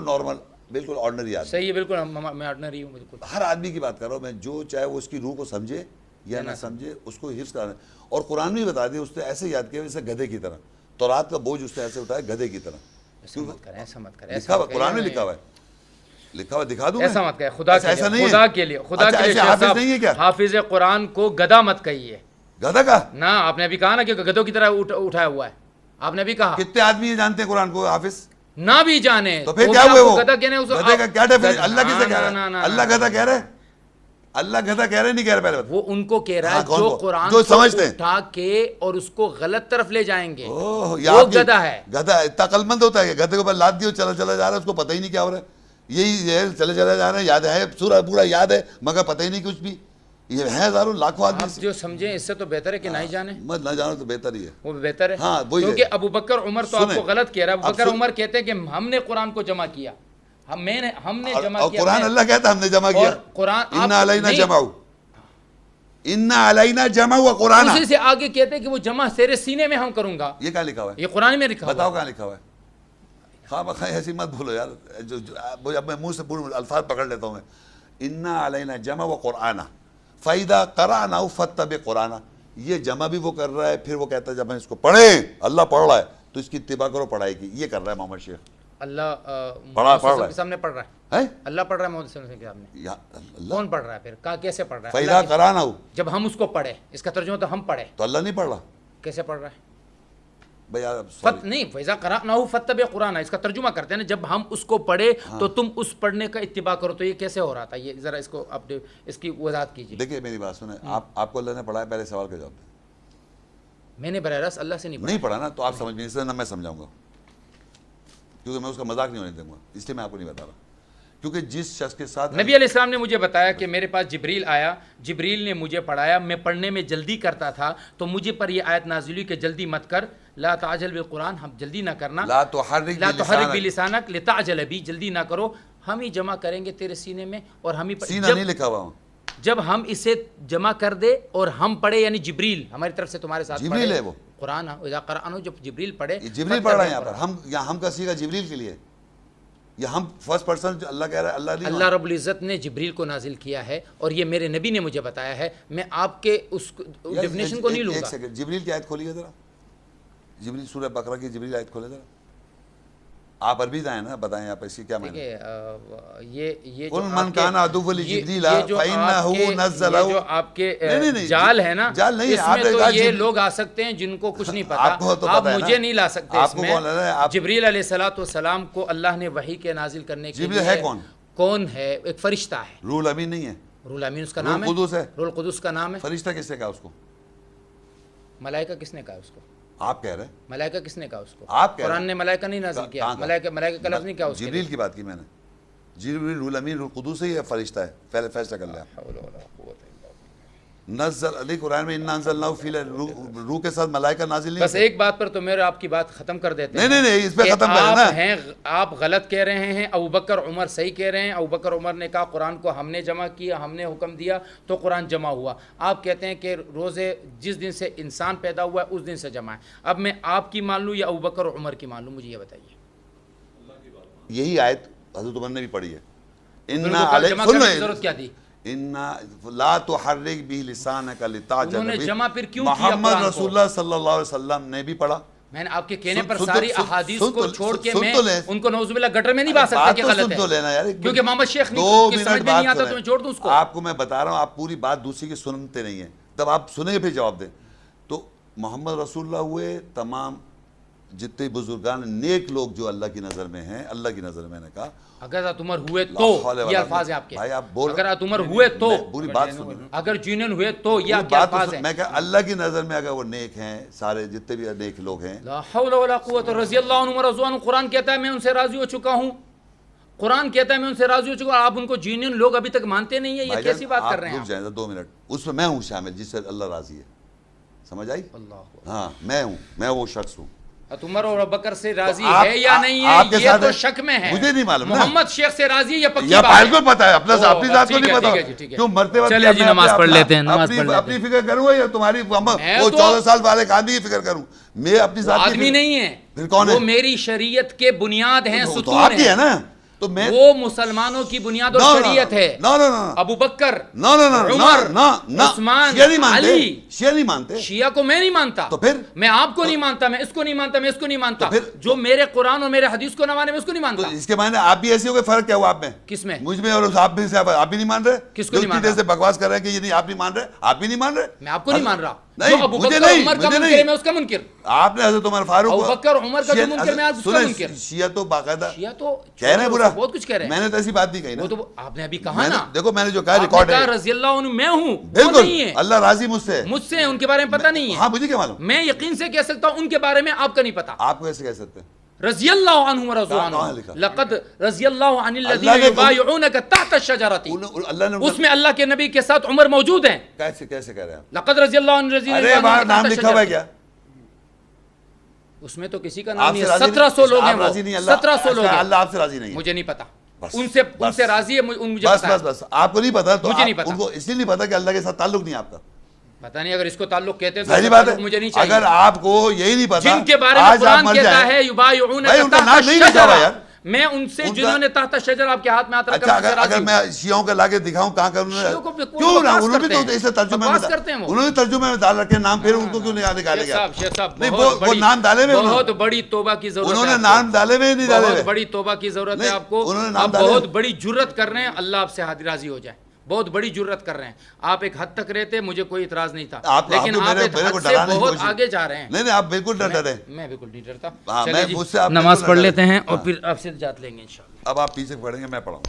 Normal بالکل ordinary آدمی. صحیح ہے بالکل, میں آرڈنری ہوں بالکل. ہر آدمی کی بات کر رہا ہوں میں, جو چاہے وہ اس کی روح کو سمجھے یا نہ سمجھے, اس کو حفظ کرانا. اور قرآن بھی بتا دیا اس نے ایسے یاد کیا جیسے گدھے کی طرح. تورات کا بوجھ اس نے ایسے اٹھایا گدھے کی طرح. ایسا مت کریں, ایسا مت کریں, لکھا ہوا قرآن میں لکھا ہوا ہے, لکھا ہوا دکھا دوں. ایسا مت کریں, خدا کے لیے حافظ نہیں ہے کیا؟ حافظ قرآن کو گدھا مت کہیے. گدھا کا نہ, آپ نے ابھی کہا نا کہ گدھوں کی طرح اٹھایا ہوا ہے, آپ نے ابھی کہا. کتنے آدمی جانتے ہیں قرآن کو حافظ؟ نہ بھی جانے تو پھر کیا ہوئے وہ گدھا کہنے اس گدھے کا کیا ڈیفینیشن؟ اللہ کسے کہہ رہا ہے؟ اللہ گدھا کہہ رہا ہے؟ اللہ گدھا کہہ رہے نہیں کہہ رہے پہلے بات. وہ ان کو کہہ رہا ہے جو قرآن جو کو سمجھتے ہیں اٹھا کے اور اس کو غلط طرف لے جائیں گے, وہ گدھا ہے. گدھا اتنا عقل مند ہوتا ہے کہ گدھے کے اوپر لاد دیو چلا چلا جا رہا ہے, اس کو پتہ ہی نہیں کیا ہو رہا ہے. یہی ہے, چلے چلا جا رہا ہے, یاد ہے سورہ پورا یاد ہے مگر پتہ ہی نہیں کچھ بھی. یہ ہے ہزاروں لاکھوں آدمی. آپ جو سمجھیں اس سے تو بہتر ہے کہ نہ ہی جانے. مت نہ جانا تو بہتر ہی ہے, وہ بہتر ہے. ہاں وہی ہے. کیونکہ ابو بکر عمر تو آپ کو غلط کہہ رہا ہے. ابو بکر عمر کہتے ہیں کہ ہم نے قرآن کو جمع کیا, ہم نے جمع کیا. قرآن اللہ کہتا ہم نے جمع کیا. قرآن انا علینا جمع, انا علینا جمع ہوا قرآن. اسی سے آگے کہتے ہیں کہ وہ جمع تیرے سینے میں ہم کروں گا. یہ کہاں لکھا ہوا ہے؟ یہ قرآن میں لکھا ہوا ہے. بتاؤ کہاں لکھا ہوا ہے؟ خواہ بخواہ ایسی مت بھولو یار, اب میں منہ سے پورے الفاظ پکڑ لیتا ہوں میں. انا علینا جمع و قرآن فَإِذَا قَرَأْنَاهُ فَاتَّبِعْ قُرْآنَهُ. یہ جمع بھی وہ کر رہا ہے, پھر وہ کہتا ہے جب ہم اس کو پڑھیں, اللہ پڑھ رہا ہے تو اس کی اتباع کرو پڑھائی کی. یہ کر رہا ہے محمد شیخ. اللہ پڑھ رہا ہے, سامنے پڑھ رہا ہے, اللہ پڑھ رہا ہے محمد صلی اللہ علیہ وسلم کے سامنے. کون پڑھ رہا ہے پھر؟ کہاں کیسے پڑھ رہا ہے؟ فَإِذَا قَرَأْنَاهُ, جب ہم اس کو پڑھیں, اس کا ترجمہ تو ہم پڑھیں تو اللہ نہیں پڑھ رہا. کیسے پڑھ رہا ہے بھئی نہیں؟ فَإِذَا قَرَأْنَاهُ فَاتَّبِعْ قُرْآنَهُ, اس کا ترجمہ کرتے ہیں نا, جب ہم اس کو پڑھے تو تم اس پڑھنے کا اتباع کرو. تو یہ کیسے ہو رہا تھا؟ یہ ذرا اس کو آپ اس کی وضاحت کیجیے. دیکھیں میری بات سنیں, آپ کو اللہ نے پڑھا ہے, پہلے سوال کا جواب دیں. میں نے براہ راست اللہ سے نہیں پڑھا نا, تو آپ سمجھ نہیں, اس لیے نہ میں سمجھاؤں گا, کیونکہ میں اس کا مذاق نہیں ہونے دوں گا, اس لیے میں آپ کو نہیں بتا رہا. کیونکہ جس شخص کے ساتھ نبی علیہ السلام نے مجھے بتایا کہ میرے پاس جبریل آیا, جبریل نے مجھے پڑھایا, میں پڑھنے میں جلدی کرتا تھا تو مجھے پر یہ آیت نازل ہوئی کہ جلدی مت کر, لا تعجل بالقرآن, ہم جلدی نہ کرنا, لا تحرک بلسانک لتعجل بھی, جلدی نہ کرو, ہم ہی جمع کریں گے تیرے سینے میں اور ہم ہی سینہ نہیں لکھا ہوا. جب ہم اسے جمع کر دے اور ہم پڑھے, یعنی جبریل ہماری طرف سے تمہارے ساتھ جبریل ہے وہ قرآن, اذا قرأناہ, جب جبریل پڑھے, جبریل پڑھ رہا ہے یہاں پر. ہم یہاں ہم کا سیغہ جبریل کے لیے, یہ ہم فرسٹ پرسن اللہ کہہ رہا ہے, اللہ رب العزت نے جبریل کو نازل کیا ہے اور یہ میرے نبی نے مجھے بتایا ہے. میں آپ کے اس ڈیفینیشن کو نہیں لوں گا. ایک سیکنڈ, جبریل کی آیت کھولیے ذرا, جبریل سورہ بقرہ کی جبریل آیت کھولے ذرا. آپ عربی دائیں نا, بتائیں آپ اس کی کیا معنی ہے. یہ قل من کان عدو لجبریل فإنه نزلہ, جو آپ کے جال ہے نا, اس میں تو یہ لوگ آ سکتے ہیں جن کو کچھ نہیں پتا, آپ مجھے نہیں لا سکتے اس میں. جبریل علیہ السلام کو اللہ نے وحی کے نازل کرنے کے لیے. ہے کون ہے؟ ایک فرشتہ ہے. روح الامین نہیں ہے, روح الامین اس کا نام ہے, روح القدس کا نام ہے. فرشتہ کس نے کہا اس کو؟ ملائکہ کس نے کہا اس کو؟ آپ کہہ رہے ہیں. ملائکہ کس نے کہا اس کو؟ آپ قرآن نے ملائکہ نہیں نازل کیا, ملائکہ کا لفظ نہیں کہا اس کے. جبریل کی بات کی میں نے, جبریل روح الامین روح القدس ہی ہے, فرشتہ ہے, پہلے فیصلہ کر لیا. نزل علی قرآن میں انا انزلناہ فی, روح کے ساتھ ملائکہ نازل نہیں. بس ایک بات پر تو میرے آپ کی بات ختم کر دیتے ہیں. نہیں اس پہ ختم کرنا ہے. آپ غلط کہہ رہے ہیں, ابو بکر عمر صحیح کہہ رہے ہیں. ابو بکر عمر نے کہا قرآن کو ہم نے جمع کیا, ہم نے حکم دیا تو قرآن جمع ہوا. آپ کہتے ہیں کہ روزے جس دن سے انسان پیدا ہوا ہے اس دن سے جمع ہے. اب میں آپ کی مان لوں یا ابو بکر عمر کی مان لوں, مجھے یہ بتائیے. یہی آیت حضرت عمر نے بھی پڑھی ہے. جمع کرنے کی ضرورت کیا تھی؟ لا تحرک به لسانک لتعجل به. جمع پھر کیوں کیا؟ محمد رسول اللہ صلی اللہ علیہ وسلم نے بھی پڑھا. میں نے آپ کے کہنے پر ساری احادیث کو چھوڑ کے میں ان کو نعوذ باللہ گٹر میں نہیں با سکتا کہ غلط ہے, کیونکہ محمد شیخ نہیں سمجھ میں نہیں آتا تو میں چھوڑ دوں اس کو. آپ کو میں بتا رہا ہوں, آپ پوری بات دوسری کی سنتے نہیں ہیں, تب آپ سنیں گے پھر جواب دیں. تو محمد رسول اللہ ہوئے, تمام جتنے بزرگان نیک لوگ جو اللہ کی نظر میں ہیں, اللہ کی نظر میں نے کہا اگر عمر ہوئے تو, یہ الفاظ ہیں آپ کے, اگر عمر ہوئے تو, پوری بات سنیں, اگر جینن ہوئے تو, یہ کیا الفاظ ہیں. میں کہا اللہ کی نظر میں اگر وہ نیک ہیں, سارے جتنے بھی نیک لوگ ہیں, لا حول ولا قوت, رضی اللہ عنہ ورضوا عنہ, قرآن کہتا ہے میں ان سے راضی ہو چکا ہوں. قرآن کہتا ہے میں ان سے راضی ہو چکا ہوں. آپ ان کو جینن لوگ ابھی تک مانتے نہیں ہیں, یہ کیسی بات کر رہے ہیں. رک جائیں 2 منٹ, اس میں ہوں شامل جس سے اللہ راضی ہے, سمجھ آئی؟ ہاں میں ہوں, میں وہ شخص ہوں. عمر اور ابوبکر سے راضی ہے یا نہیں ہے یہ تو شک میں ہے. مجھے نہیں معلوم, محمد شیخ سے راضی ہے یہ پکی بات ہے. بالکل پتہ ہے, اپنی ذات کو نہیں پتہ, کیوں مرتے وقت. چلے جی نماز پڑھ لیتے ہیں, نماز پڑھ لیتے ہیں. اپنی فکر کروں یا تمہاری وہ 14 سال والے گاندھی کی فکر کروں؟ میں اپنی ذات کی آدمی نہیں ہے, پھر کون ہے؟ وہ میری شریعت کے بنیاد ہیں, ستون ہیں. تو میں وہ مسلمانوں کی بنیاد اور شریعت ہے. ابو بکر, عمر, عثمان, علی. شیعہ نہیں مانتے, شیعہ کو میں نہیں مانتا, تو پھر میں آپ کو نہیں مانتا, میں اس کو نہیں مانتا, میں اس کو نہیں مانتا, جو میرے قرآن اور میرے حدیث کو نہ مانے میں اس کو نہیں مانتا. اس کے معنی آپ بھی ایسے ہو گئے, فرق کیا ہوا آپ میں, کس میں, مجھ میں اور آپ بھی, آپ بھی نہیں مان رہے, کس کو نہیں مان رہا, سے بکواس کر رہے ہیں کہ یہ نہیں آپ نہیں مان رہے, آپ بھی نہیں مان رہے, میں آپ کو نہیں مان رہا. نہیں, ابو بکر عمر کا منکر ہے میں اس کا منکر. آپ نے حضرت عمر فاروق, ابو بکر عمر کا جو منکر میں اس کا منکر. شیعہ تو باقاعدہ شیعہ تو کہہ رہے ہیں برا, بہت کچھ کہہ رہے ہیں, میں نے تو ایسی بات نہیں کہی نا, وہ تو آپ نے ابھی کہا نا, دیکھو میں نے جو کہا ریکارڈ ہے, رضی اللہ عنہ میں ہوں, بالکل اللہ راضی مجھ سے, مجھ سے ان کے بارے میں پتہ نہیں ہے. ہاں مجھے کیا معلوم, میں یقین سے کہہ سکتا ہوں ان کے بارے میں آپ کا نہیں پتا. آپ کو ایسے کہہ سکتے ہیں رضی اللہ عنہ ورضوا عنہ, لقد رضی اللہ عن الذین یبایعونک تحت الشجرۃ, اس میں اللہ کے نبی کے ساتھ عمر موجود ہیں. کیسے کہہ رہے ہیں آپ, لقد رضی اللہ عنہ الذین ارے نام لکھا ہوا ہے کیا اس میں, تو کسی کا نام نہیں ہے. 1700 لوگ ہیں وہ, 1700 لوگ ہیں. اللہ آپ سے راضی نہیں ہے, مجھے نہیں پتا, ان سے راضی ہے, مجھے بس پتا ہے. بس آپ کو نہیں پتا, تو مجھے نہیں پتا, ان کو اس لیے نہیں پتا کہ اللہ کے ساتھ تعلق نہیں آپ کا. پتا نہیں, اگر اس کو تعلق کہتے ہیں صحیح بات ہے, مجھے نہیں چاہیے. اگر آپ کو یہی نہیں پتا, جن کے بارے میں قرآن کہتا ہے یبایعونک تحت الشجرۃ, میں ان سے جنہوں نے تحت الشجر آپ کے ہاتھ میں ہاتھ رکھا. اچھا اگر میں شیعوں کا لا کے دکھاؤں کہاں کا, کیوں نہ, انہوں نے تو اسے ترجمے میں ڈال رکھے نام, پھر ان کو کیوں نہیں نکالے گا, نہیں وہ نام ڈالے ہوئے, بہت بڑی توبہ کی ضرورت ہے, انہوں نے نام ڈالے ہوئے نہیں ڈالے ہوئے, بہت بڑی توبہ کی ضرورت ہے آپ کو. آپ بہت بڑی جرت کر رہے ہیں, اللہ آپ سے راضی ہو جائے, بہت بڑی جرت کر رہے ہیں آپ. ایک حد تک رہتے, مجھے کوئی اعتراض نہیں تھا, لیکن آپ ایک حد سے بہت آگے جا رہے ہیں. نہیں آپ بالکل نہ ڈریں, میں بالکل نہیں ڈرتا. نماز نماز پڑھ لیتے ہیں اور پھر آپ سے جات لیں گے انشاءاللہ. اب آپ پیچھے پڑھیں گے, میں پڑھاؤں.